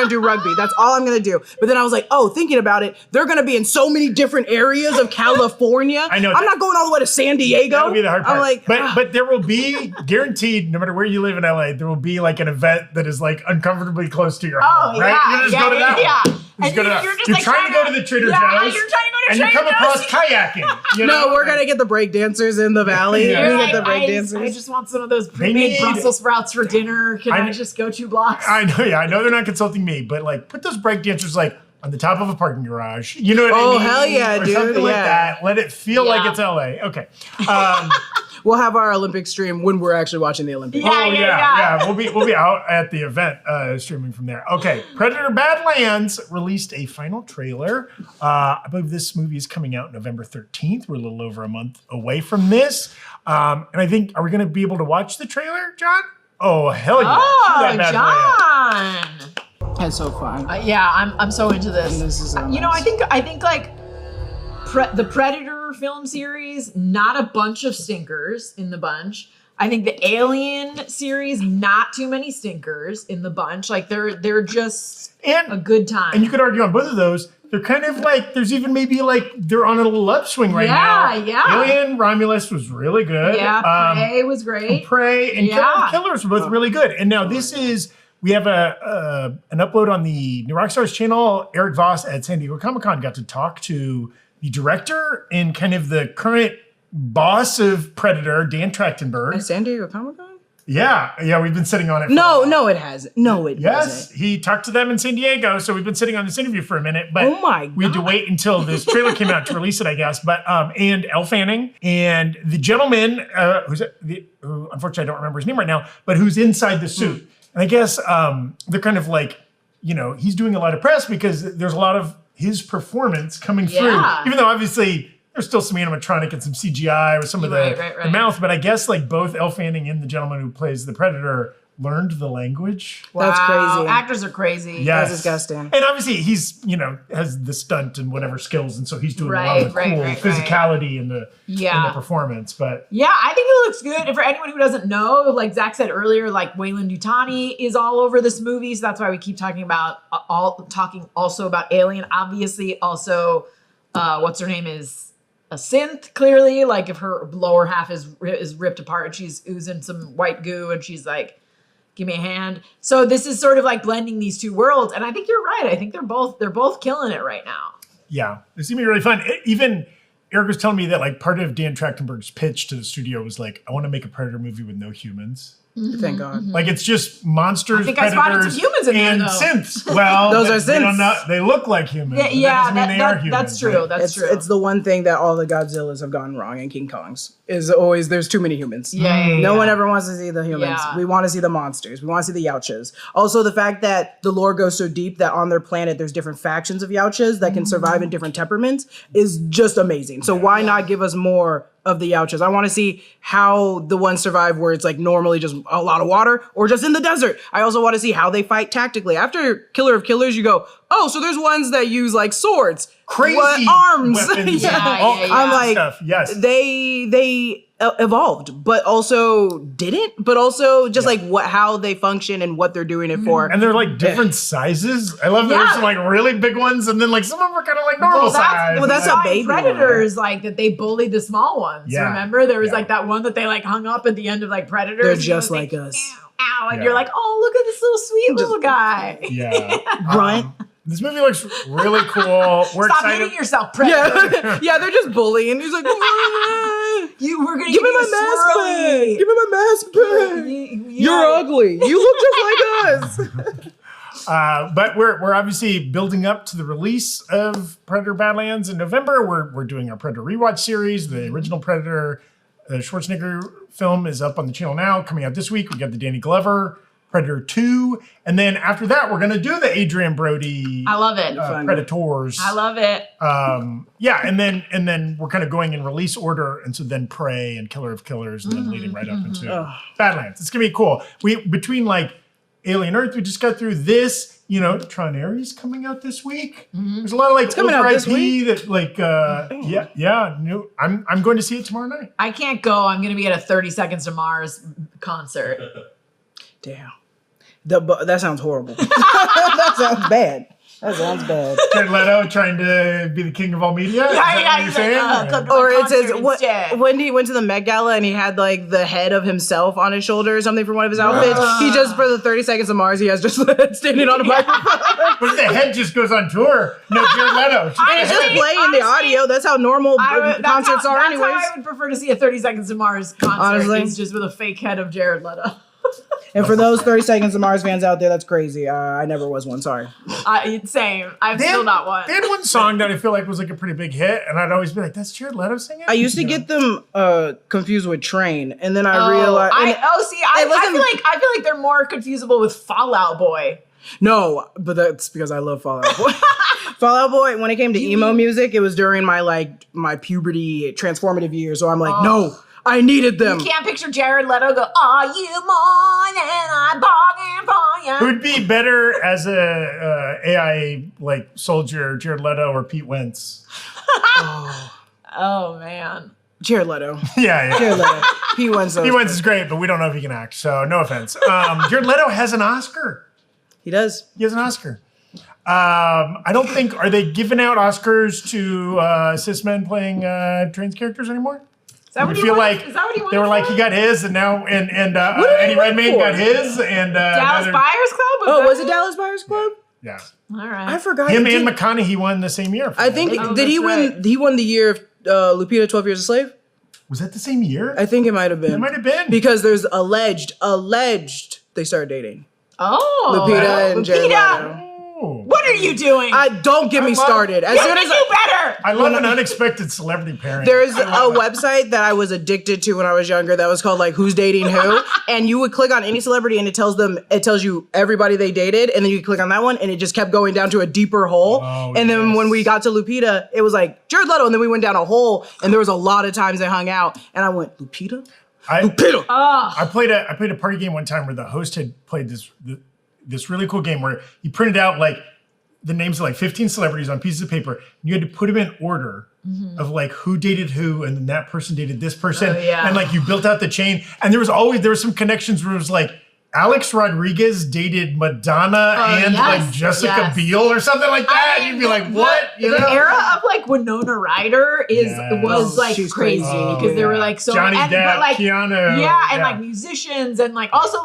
do rugby. That's all I'm gonna do. But then I was like, oh, thinking about it, they're gonna be in so many different areas of California. I know I'm that- not going all the way to San Diego. That would be the hard part. I'm like, but there will be guaranteed, no matter where you live in LA, there will be like an event that is like uncomfortably close to your home, right? yeah, You just yeah, go to that yeah. one. You just And go to that. you're just You're like trying to go to the Trader yeah, Joe's. you're trying to go to and you Trader come across Joe's. kayaking. You know? no, we're gonna get the break dancers in the valley. Yeah. We You're get like, the break I dancers. just want some of those pre-made need- Brussels sprouts for dinner. Can I I- just go 2 blocks? I know, yeah, I know they're not consulting me, but like put those break dancers like on the top of a parking garage. You know what I Oh, mean? hell yeah, or dude, Something like yeah. that. Let it feel like Yeah. it's LA. Okay. We'll have our Olympic stream when we're actually watching the Olympics. Yeah. We'll be out at the event streaming from there. Okay, Predator Badlands released a final trailer. I believe this movie is coming out November 13th. We're a little over a month away from this. And I think, are we going to be able to watch the trailer, John? Oh, hell yeah. Cue that bad boy up. John. That's so fun. Yeah, I'm so into this. This is so You know, nice. I think like the Predator film series, not a bunch of stinkers in the bunch. I think the Alien series, not too many stinkers in the bunch. Like they're just a good time. And you could argue on both of those. They're kind of like, there's even maybe like, they're on a little upswing right now. Yeah. Alien Romulus was really good. Yeah, Prey was great. Prey and Killers were both really good. And now this is, we have an upload on the New Rockstars channel. Eric Voss at San Diego Comic-Con got to talk to the director and kind of the current boss of Predator, Dan Trachtenberg. At San Diego Comic-Con? Yeah, we've been sitting on it. No, it hasn't. No, it Yes, hasn't. he talked to them in San Diego, so we've been sitting on this interview for a minute. But Oh my we had to God. wait until this trailer came out to release it, I guess. But and Elle Fanning and the gentleman who unfortunately I don't remember his name right now, but who's inside the suit. And I guess they're kind of like, you know, he's doing a lot of press because there's a lot of his performance coming through, even though obviously. There's still some animatronic and some CGI with some of the mouth, but I guess like both Elle Fanning and the gentleman who plays the Predator learned the language. Wow. That's crazy. Actors are crazy. Yes. That's disgusting. And obviously he's, you know, has the stunt and whatever skills, and so he's doing a lot of the cool physicality in the performance. But yeah, I think it looks good. And for anyone who doesn't know, like Zach said earlier, like Wayland Yutani is all over this movie, so that's why we keep talking about also about Alien. Obviously, also what's her name is a synth, clearly, like if her lower half is ripped apart and she's oozing some white goo and she's like, give me a hand. So this is sort of like blending these two worlds. And I think you're right. I think they're both killing it right now. yeah, it's gonna be really fun. Even Eric was telling me that like part of Dan Trachtenberg's pitch to the studio was like, I want to make a Predator movie with no humans. Thank God. Like it's just monsters, I think I spotted predators, some humans in there, and though. synths. Well, Those are they don't synths. know- they look like humans. but that doesn't mean they are humans, that's true. right? That's true. It's the one thing that all the Godzillas have gotten wrong and King Kongs is always there's too many humans. No one ever wants to see the humans. Yeah. We want to see the monsters. We want to see the Yautjas. Also, the fact that the lore goes so deep that on their planet there's different factions of Yautjas that can survive in different temperaments is just amazing. So why not give us more of the Yautjas? I want to see how the ones survive where it's like normally just a lot of water or just in the desert. I also want to see how they fight tactically. After Killer of Killers, you go, oh, so there's ones that use like swords, Crazy arms. weapons, Yeah. I'm like, stuff. Yes, they evolved, but also didn't. But also just like how they function and what they're doing it for. and they're like different sizes. I love there's some like really big ones, and then like some of them are kind of like normal size. that's Like, a baby Predators, like that they bullied the small ones. Yeah. Remember? There was Yeah. like that one that they like hung up at the end of like Predators. They're and it just was like us. Ow, ow, and Yeah. you're like, oh, look at this little sweet little guy. Yeah. Grunt. This movie looks really cool. We're Stop excited. hitting yourself, Predator. Yeah, they're just bullying. He's like, You were gonna give me you my a mask swirly. back. Give me my mask back. You're ugly. You look just like us. But we're obviously building up to the release of Predator Badlands in November. We're doing our Predator rewatch series. The original Predator Schwarzenegger film is up on the channel now, coming out this week. We got the Danny Glover Predator 2, and then after that, we're gonna do the Adrian Brody. I love it. Predators. I love it. Yeah, and then we're kind of going in release order, and so then Prey and Killer of Killers, and then leading right up into Badlands. It's gonna be cool. Between like Alien Earth, we just got through this. You know, Tron Ares coming out this week. There's a lot of like coming out this week? that like new. I'm going to see it tomorrow night. I can't go. I'm gonna be at a 30 Seconds to Mars concert. Damn. That sounds horrible. That sounds bad. That sounds bad. Jared Leto trying to be the king of all media. Is that what you're saying? come to my Or it concert says instead. when he went to the Met Gala and he had like the head of himself on his shoulder or something for one of his outfits. He just for the 30 Seconds of Mars, he has just standing on a microphone. But the head just goes on tour. No, Jared Leto. And it's just playing the audio. That's how normal concerts are, anyways. That's how I would prefer to see a 30 Seconds to Mars concert. Honestly. Is just with a fake head of Jared Leto. And for those 30 Seconds to Mars fans out there, that's crazy. I never was one. Sorry. Same. I'm still not one. They had one song that I feel like was like a pretty big hit, and I'd always be like, "That's Jared Leto singing." I used to get them confused with Train, and then I realized. I feel like they're more confusable with Fall Out Boy. No, but that's because I love Fall Out Boy. Fall Out Boy, when it came to emo music, it was during my puberty transformative years. So I'm like, no, I needed them. You can't picture Jared Leto go, "Are you more than I bargained for you?" Who'd be better as a AI like soldier, Jared Leto or Pete Wentz? Oh man. Jared Leto. Yeah. Jared Leto. Pete Wentz is great, but we don't know if he can act, so no offense. Jared Leto has an Oscar. He does. He has an Oscar. I don't think, are they giving out Oscars to cis men playing trans characters anymore? Is that what he feel wanted? like Is that what he wanted they were like, for? he got his, and now and What did he Eddie win Redmayne for? got his, and Dallas now Buyers Club? Was it Dallas Buyers Club? yeah. All right. I forgot. Him he and did- McConaughey won the same year. I think, Oh, did he that's win? right. He won the year of Lupita, 12 Years a Slave? Was that the same year? I think it might have been. It might have been. Because there's alleged they started dating. Oh. Lupita and Jared Leto. Oh. What are you doing? Don't get me started. As you soon can as do better. I love an unexpected celebrity pairing. there's a website that I was addicted to when I was younger that was called like Who's Dating Who, and you would click on any celebrity and it tells you everybody they dated, and then you click on that one and it just kept going down to a deeper hole. Oh, and then yes. when we got to Lupita, it was like Jared Leto, and then we went down a hole, and there was a lot of times they hung out, and I went Lupita. Lupita. I played a party game one time where the host had played this really cool game where he printed out like the names of like 15 celebrities on pieces of paper, and you had to put them in order of like who dated who, and then that person dated this person, and like you built out the chain, and there was some connections where it was like Alex Rodriguez dated Madonna and like Jessica Biel or something like that. I mean, You'd be like, what? The era of like Winona Ryder was like She's crazy crazy. because there were like so Johnny many, Depp, but like Keanu, and like musicians, and like also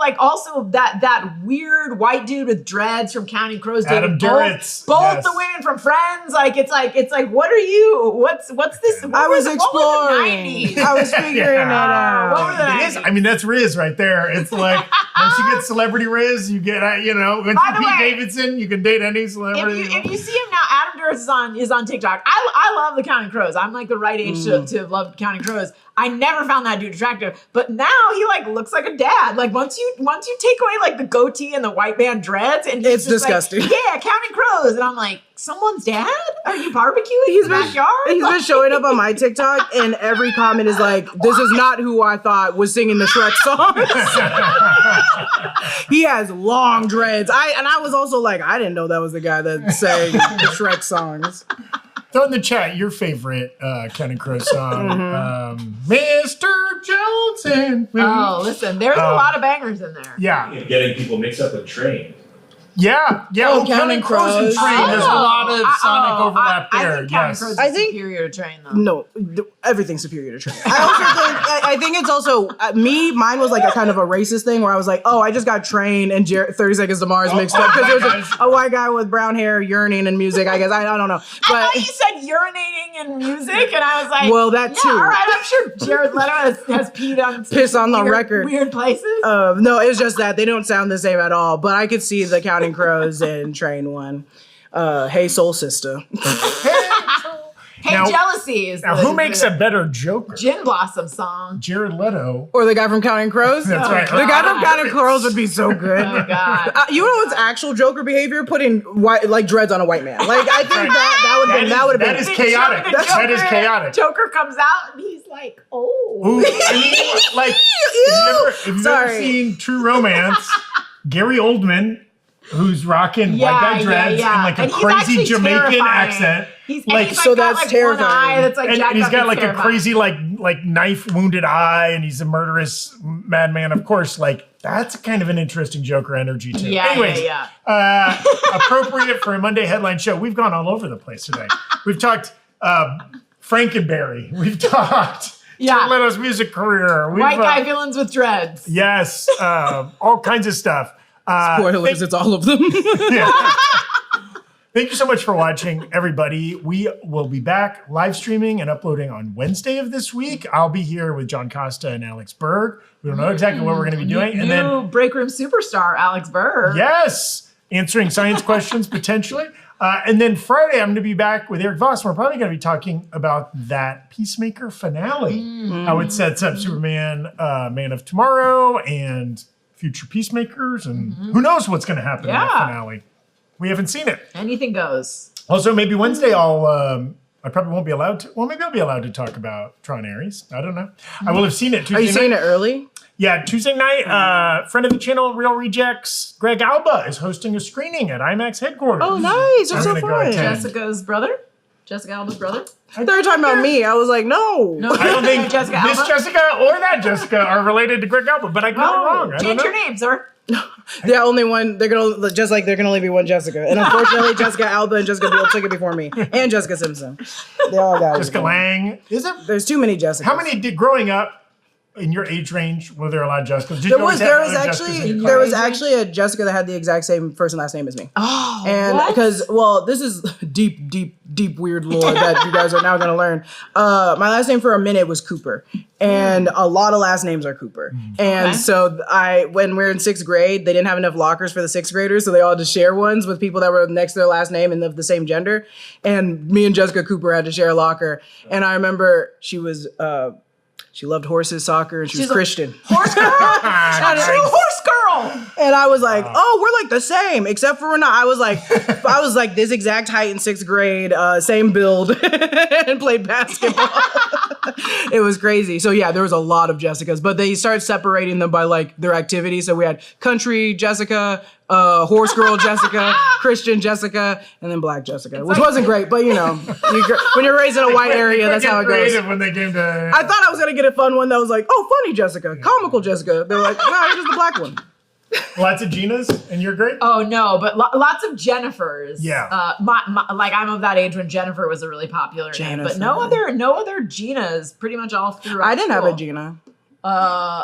that weird white dude with dreads from Counting Crows. Adam Duritz. Both the women from Friends. Like it's like what are you? What's this? I was exploring. What was the 90s? I was figuring it out. What were the It is. 90s? I mean, that's Riz right there. It's like once you get celebrity Riz, you get once By you the Pete way, Davidson, you can date any celebrity. If you see him now, Adam Duritz is on TikTok. I love the Counting Crows. I'm like the right age to love Counting Crows. I never found that dude attractive, but now he like looks like a dad. Like once you take away like the goatee and the white man dreads, and It's he's just disgusting. Like, yeah, Counting Crows, and I'm like, someone's dad? Are you barbecuing in the backyard? He's been showing up on my TikTok, and every comment is like, "This is not who I thought was singing the Shrek songs." He has long dreads. I was also like, I didn't know that was the guy that sang the Shrek songs. Throw in the chat your favorite Counting Crows song, Mr. Johnson. Oh, listen, there's a lot of bangers in there. Yeah, Getting people mixed up with Train. yeah. Oh, Counting Crows and Crows. Train. There's a lot of sonic overlap I there. think Counting Yes. Crows is I think- superior to Train though. No, everything's superior to Train. I think it's also mine was like a kind of a racist thing where I was like, oh, I just got Train and 30 Seconds to Mars mixed up because there's a white guy with brown hair yearning in music. I guess I don't know, I but thought you said urinating in music, and I was like, Well, that yeah, too. all right, I'm sure Jared Leto has peed on Piss on the weird, record. weird places. No, it's just that they don't sound the same at all. But I could see the Counting Crows and Train one. Hey, Soul Sister. Hey, Now- Jealousy is Now, the, who makes the a better Joker? Gin Blossom song? Jared Leto. Or the guy from Counting Crows. That's right. The guy from Counting Crows would be so good. Oh God. You know what's actual Joker behavior? Putting white like dreads on a white man. Like I think that would have That been. is chaotic. The That is chaotic. Joker comes out and he's like, oh. Ooh, I mean, like, if you've ever Sorry. seen True Romance, Gary Oldman, who's rocking white guy dreads and like a And he's crazy actually Jamaican terrifying. accent. He's like, he's so got, that's like, terrifying. One eye that's like and jacked he's up. got It's like a terrifying. crazy like knife wounded eye, and he's a murderous madman. Of course, like that's kind of an interesting Joker energy too. Yeah, Anyways, yeah. Appropriate for a Monday headline show. We've gone all over the place today. We've talked Frankenberry. We've talked Jared Leto's music career. We've, White guy villains with dreads. Yes, all kinds of stuff. Spoilers, it's all of them. Yeah. Thank you so much for watching, everybody. We will be back live streaming and uploading on Wednesday of this week. I'll be here with John Costa and Alex Berg. We don't know exactly what we're going to be doing. And then Breakroom superstar Alex Berg. yes, answering science questions potentially. And then Friday, I'm going to be back with Eric Voss. We're probably going to be talking about that Peacemaker finale, how it sets up Superman, Man of Tomorrow, and future Peacemakers, and who knows what's going to happen in that finale. We haven't seen it. Anything goes. Also, maybe Wednesday I probably won't be allowed to. Well, maybe I'll be allowed to talk about Tron Ares. I don't know. I will have seen it Tuesday Are you seeing night. it early? Yeah, Tuesday night. Friend of the channel, Real Rejects, Greg Alba is hosting a screening at IMAX headquarters. Oh, nice. I'm That's so gonna go fun. attend. Jessica's brother? Jessica Alba's brother? They were talking about me. I was like, no. No, I don't think Jessica this Alba? Jessica or that Jessica are related to Greg Alba, but I could be wrong. I don't Change know. your name, sir. The only one, there can only be one Jessica. And unfortunately, Jessica Alba and Jessica Biel took it before me. And Jessica Simpson. They all got it. Jessica Lange. Is it? There's too many Jessicas. How many did growing up in your age range were there a lot of Jessicas? Did you There always was have other Jessicas actually in your there was class? actually a Jessica that had the exact same first and last name as me. Oh, And what? because, well, this is deep weird lore that you guys are now going to learn. My last name for a minute was Cooper, and a lot of last names are Cooper. And so when we were in 6th grade, they didn't have enough lockers for the 6th graders, so they all had to share ones with people that were next to their last name and of the same gender. And me and Jessica Cooper had to share a locker. And I remember she was. She loved horses, soccer, and she was She's a Christian. Horse girl? Nice. True horse girl. And I was like, oh, we're like the same, except for we're not. I was like this exact height in 6th grade, same build, and played basketball. It was crazy. So yeah, there was a lot of Jessicas, but they started separating them by like their activities. So we had country Jessica, horse girl Jessica, Christian Jessica, and then black Jessica, which wasn't great, but you know, when you're raised in a white area, that's how it goes. Creative when they came to. I thought I was gonna get a fun one that was like, oh, funny Jessica, comical Jessica. They were like, no, you're just the black one. Lots of Ginas in your grade? Oh no, but lots of Jennifers. Yeah. Like I'm of that age when Jennifer was a really popular name, but no other Ginas. Pretty much all through. I didn't have a Gina.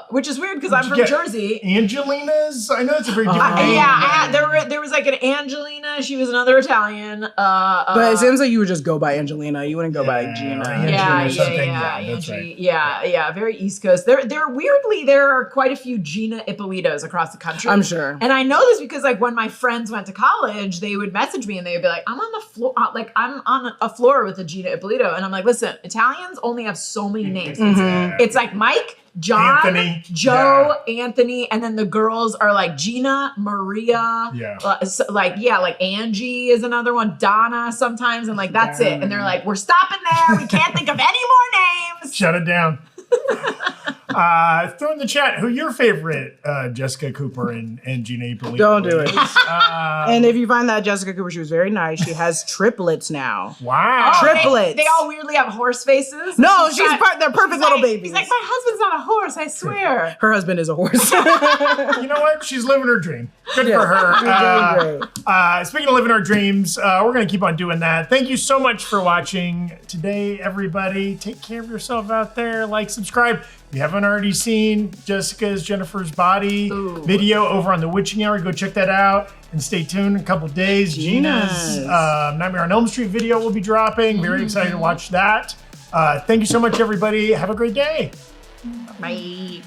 Which is weird because I'm from get Jersey. Angelina's? I know it's a very different name. There was like an Angelina. She was another Italian. But it seems like you would just go by Angelina. You wouldn't go by Gina. Angela or something. Yeah, that's Angie. right. Very East Coast. There are quite a few Gina Ippolitos across the country. I'm sure. And I know this because like when my friends went to college, they would message me and they would be like, I'm on the floor, I'm on a floor with a Gina Ippolito. And I'm like, listen, Italians only have so many names. It's like Mike, John, Anthony, Joe, Anthony, and then the girls are like Gina, Maria, like Angie is another one, Donna sometimes, and like that's it. And they're like, we're stopping there. We can't think of any more names. Shut it down. Throw in the chat who your favorite Jessica Cooper and Gina Ippolito. Don't do it. is. And if you find that Jessica Cooper, she was very nice. She has triplets now. Wow. Triplets. They all weirdly have horse faces. No, they're perfect He's little like, babies. He's like, my husband's not a horse, I swear. Her husband is a horse. You know what? She's living her dream. Good for her. She's doing great. Speaking of living our dreams, we're going to keep on doing that. Thank you so much for watching today, everybody. Take care of yourself out there. Like, subscribe. If you haven't already seen Jennifer's Body video over on the Witching Hour, go check that out. And stay tuned in a couple days. Gina's Nightmare on Elm Street video will be dropping. Very excited to watch that. Thank you so much, everybody. Have a great day. Bye.